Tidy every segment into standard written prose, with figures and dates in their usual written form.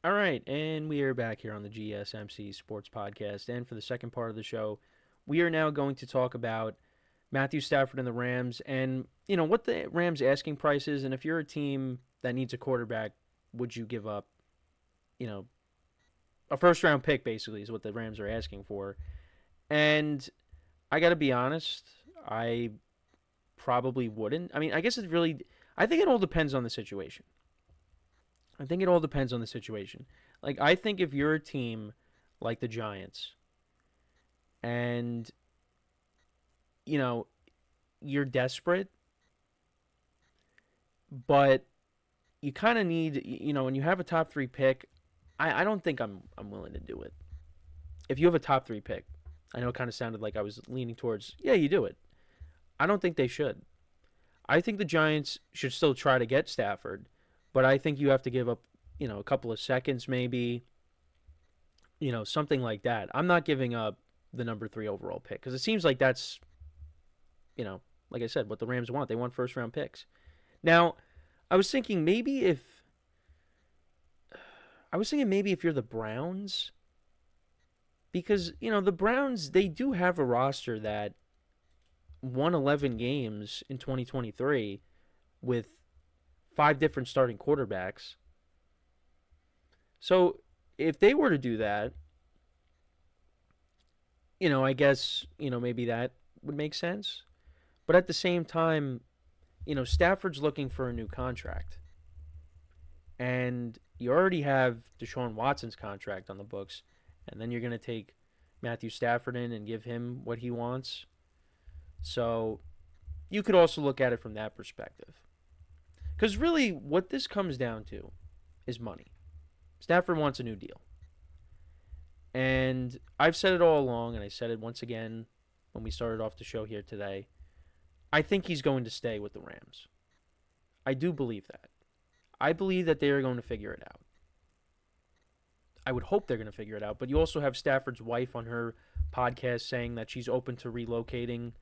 All right, and we are back here on the GSMC Sports Podcast. And for the second part of the show, we are now going to talk about Matthew Stafford and the Rams and, what the Rams asking price is. And if you're a team that needs a quarterback, would you give up, you know, a first round pick basically is what the Rams are asking for. And I got to be honest, I probably wouldn't. I mean, I think it all depends on the situation. I think it all depends on the situation. Like, I think if you're a team like the Giants and, you know, you're desperate, but you kind of need, when you have a top three pick, I don't think I'm willing to do it. If you have a top three pick, I know it kind of sounded like I was leaning towards, yeah, you do it. I don't think they should. I think the Giants should still try to get Stafford, but I think you have to give up, a couple of seconds maybe, something like that. I'm not giving up the number three overall pick because it seems like that's, like I said, what the Rams want. They want first round picks. Now, I was thinking maybe if you're the Browns, because the Browns, they do have a roster that won 11 games in 2023 with five different starting quarterbacks. So if they were to do that, I guess, maybe that would make sense. But at the same time, Stafford's looking for a new contract. And you already have Deshaun Watson's contract on the books. And then you're going to take Matthew Stafford in and give him what he wants. So you could also look at it from that perspective. Because really, what this comes down to is money. Stafford wants a new deal. And I've said it all along, and I said it once again when we started off the show here today. I think he's going to stay with the Rams. I do believe that. I believe that they are going to figure it out. I would hope they're going to figure it out. But you also have Stafford's wife on her podcast saying that she's open to relocating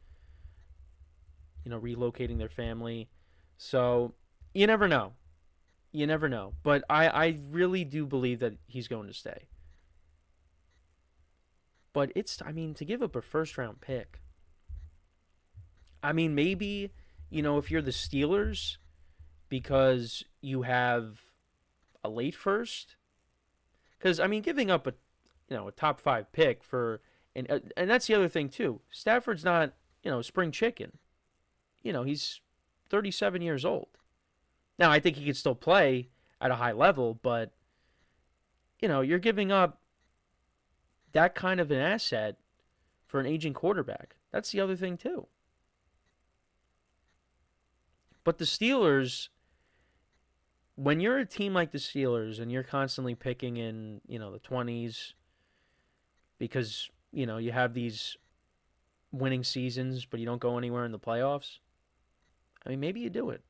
their family. So you never know. You never know. But I really do believe that he's going to stay. But to give up a first round pick. Maybe, if you're the Steelers, because you have a late first. Because, giving up a top five pick for, and that's the other thing too. Stafford's not, spring chicken. He's 37 years old. Now, I think he could still play at a high level, but, you're giving up that kind of an asset for an aging quarterback. That's the other thing, too. But the Steelers, when you're a team like the Steelers and you're constantly picking in, the 20s because, you have these winning seasons, but you don't go anywhere in the playoffs, maybe you do it.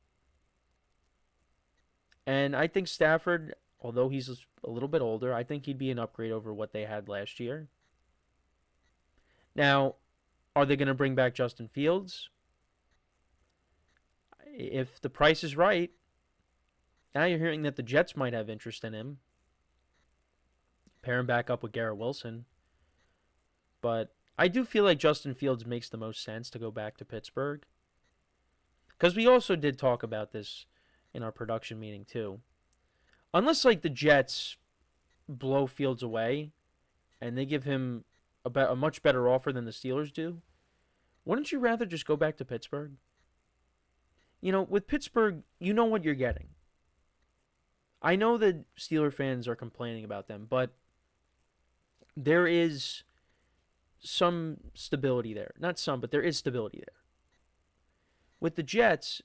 And I think Stafford, although he's a little bit older, I think he'd be an upgrade over what they had last year. Now, are they going to bring back Justin Fields? If the price is right, now you're hearing that the Jets might have interest in him. Pair him back up with Garrett Wilson. But I do feel like Justin Fields makes the most sense to go back to Pittsburgh. Because we also did talk about this in our production meeting too. Unless the Jets blow Fields away and they give him a much better offer than the Steelers do, wouldn't you rather just go back to Pittsburgh? With Pittsburgh, you know what you're getting. I know that Steeler fans are complaining about them, but there is some stability there. Not some, but there is stability there. With the Jets,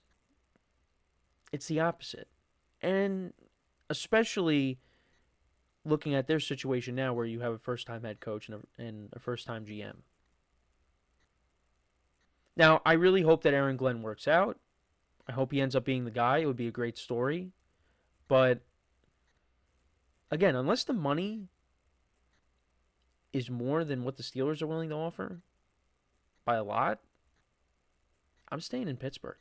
it's the opposite. And especially looking at their situation now where you have a first-time head coach and a first-time GM. Now, I really hope that Aaron Glenn works out. I hope he ends up being the guy. It would be a great story. But, again, unless the money is more than what the Steelers are willing to offer, by a lot, I'm staying in Pittsburgh.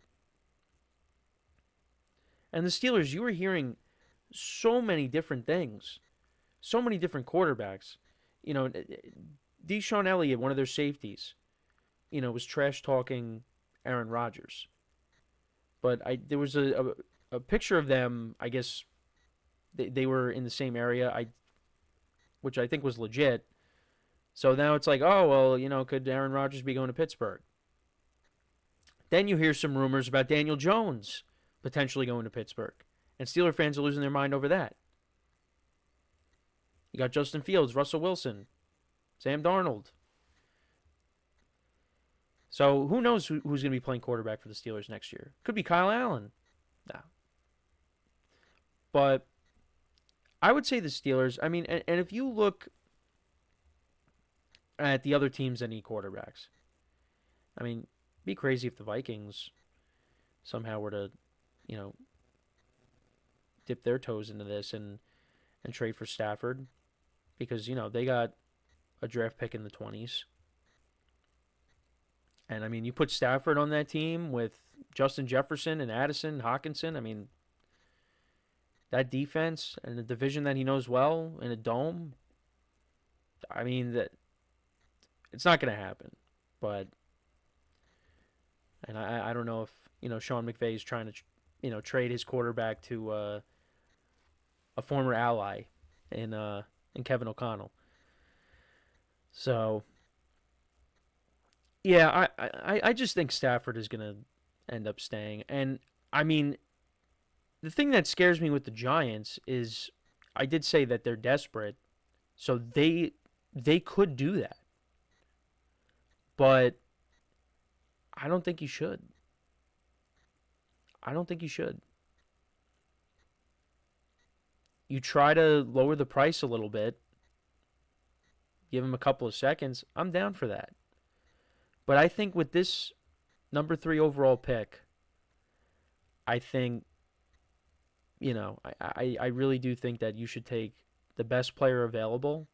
And the Steelers, you were hearing so many different things so many different quarterbacks. You know, Deshaun Elliott, one of their safeties, was trash talking Aaron Rodgers. But there was a picture of them. I guess they were in the same area. Which I think was legit. So now it's like, oh well, could Aaron Rodgers be going to Pittsburgh? Then you hear some rumors about Daniel Jones potentially going to Pittsburgh, and Steeler fans are losing their mind over that. You got Justin Fields, Russell Wilson, Sam Darnold. So who knows who's going to be playing quarterback for the Steelers next year? Could be Kyle Allen. No. But I would say the Steelers. I mean, and if you look at the other teams that need quarterbacks, I mean, it'd be crazy if the Vikings somehow were to, you know, dip their toes into this and trade for Stafford because, they got a draft pick in the 20s. And I mean, you put Stafford on that team with Justin Jefferson and Addison, Hawkinson. I mean, that defense and the division that he knows well in a dome. I mean, that it's not going to happen. But and I don't know if Sean McVay is trying to trade his quarterback to a former ally in Kevin O'Connell. So yeah, I just think Stafford is going to end up staying. And I mean, the thing that scares me with the Giants is I did say that they're desperate, so they could do that. But I don't think you should. I don't think you should. You try to lower the price a little bit, give him a couple of seconds. I'm down for that. But I think with this number 3 overall pick, I think, I really do think that you should take the best player available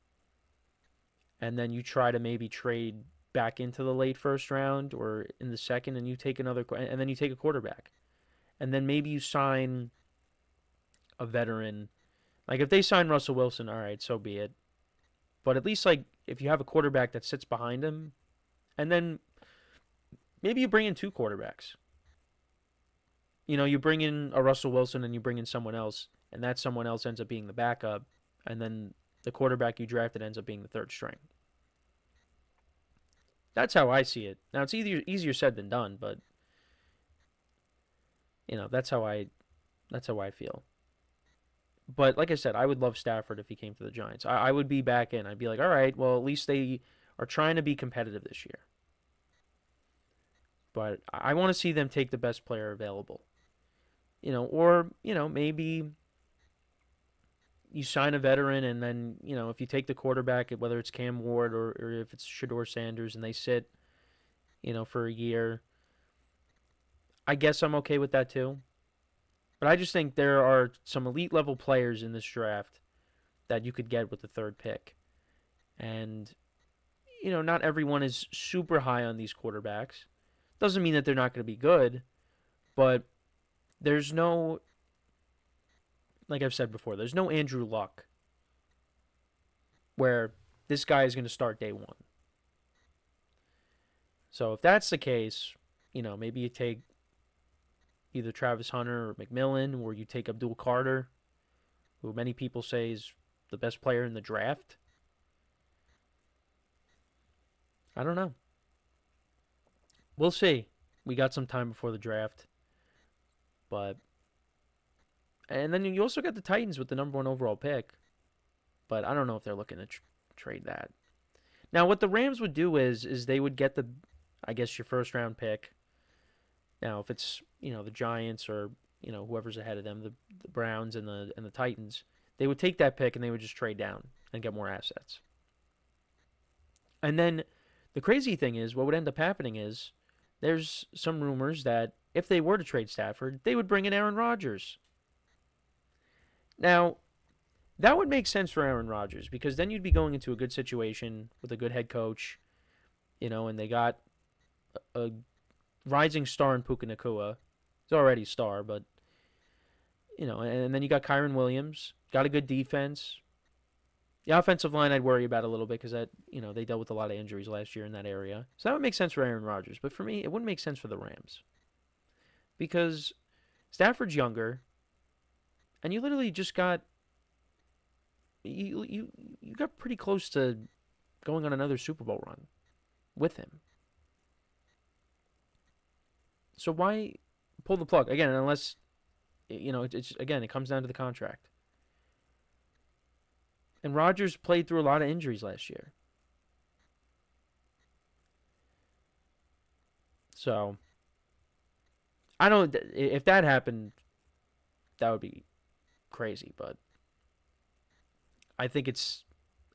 and then you try to maybe trade back into the late first round or in the second and you take and then you take a quarterback. And then maybe you sign a veteran. Like if they sign Russell Wilson, all right, so be it. But at least like if you have a quarterback that sits behind him, and then maybe you bring in 2 quarterbacks. You bring in a Russell Wilson and you bring in someone else, and that someone else ends up being the backup, and then the quarterback you drafted ends up being the third string. That's how I see it. Now it's easier said than done, but that's how I feel. But like I said, I would love Stafford if he came to the Giants. I would be back in. I'd be like, all right, well at least they are trying to be competitive this year. But I want to see them take the best player available. Or maybe you sign a veteran and then if you take the quarterback, whether it's Cam Ward or if it's Shador Sanders, and they sit for a year, I guess I'm okay with that too. But I just think there are some elite level players in this draft that you could get with the 3rd pick. And not everyone is super high on these quarterbacks. Doesn't mean that they're not going to be good, but there's no, like I've said before, there's no Andrew Luck where this guy is going to start day 1. So if that's the case, maybe you take either Travis Hunter or McMillan, or you take Abdul Carter, who many people say is the best player in the draft. I don't know. We'll see. We got some time before the draft. And then you also got the Titans with the number 1 overall pick. But I don't know if they're looking to trade that. Now, what the Rams would do is they would get I guess, your first round pick. Now, if it's, the Giants or, whoever's ahead of them, the Browns and the Titans, they would take that pick and they would just trade down and get more assets. And then the crazy thing is, what would end up happening is there's some rumors that if they were to trade Stafford, they would bring in Aaron Rodgers. Now, that would make sense for Aaron Rodgers because then you'd be going into a good situation with a good head coach, and they got a rising star in Puka Nacua. He's already a star, but, and then you got Kyron Williams, got a good defense. The offensive line I'd worry about a little bit because they dealt with a lot of injuries last year in that area. So that would make sense for Aaron Rodgers. But for me, it wouldn't make sense for the Rams because Stafford's younger, and you literally just got you got pretty close to going on another Super Bowl run with him. So why pull the plug again? Unless it's again, it comes down to the contract. And Rodgers played through a lot of injuries last year. So I don't. If that happened, that would be crazy. But I think it's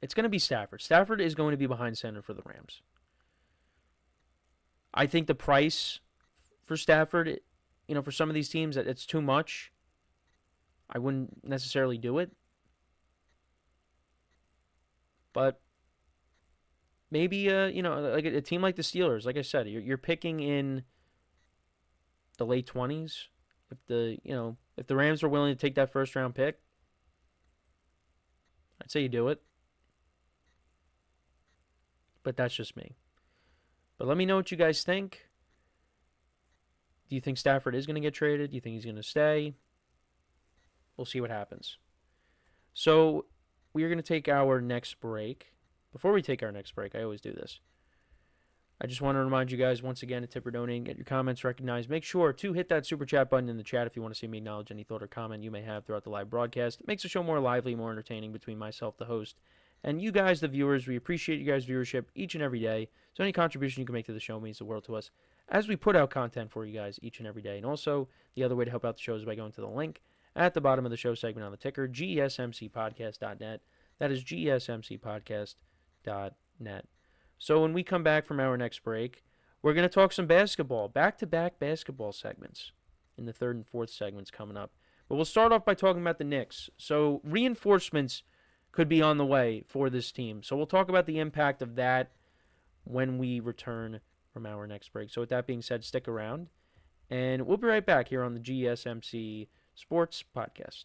going to be Stafford. Stafford is going to be behind center for the Rams. I think the price for Stafford, for some of these teams, it's too much. I wouldn't necessarily do it. But maybe, like a team like the Steelers, like I said, you're picking in the late 20s. If the Rams are willing to take that first round pick, I'd say you do it. But that's just me. But let me know what you guys think. Do you think Stafford is going to get traded? Do you think he's going to stay? We'll see what happens. So we are going to take our next break. Before we take our next break, I always do this. I just want to remind you guys once again to tip or donate and get your comments recognized. Make sure to hit that super chat button in the chat if you want to see me acknowledge any thought or comment you may have throughout the live broadcast. It makes the show more lively, more entertaining between myself, the host, and you guys, the viewers. We appreciate you guys' viewership each and every day. So any contribution you can make to the show means the world to us as we put out content for you guys each and every day. And also, the other way to help out the show is by going to the link at the bottom of the show segment on the ticker, GSMCPodcast.net. That is GSMCPodcast.net. So when we come back from our next break, we're going to talk some basketball, back-to-back basketball segments in the third and fourth segments coming up. But we'll start off by talking about the Knicks. So reinforcements could be on the way for this team. So we'll talk about the impact of that when we return from our next break. So with that being said, stick around, and we'll be right back here on the GSMC Sports Podcast.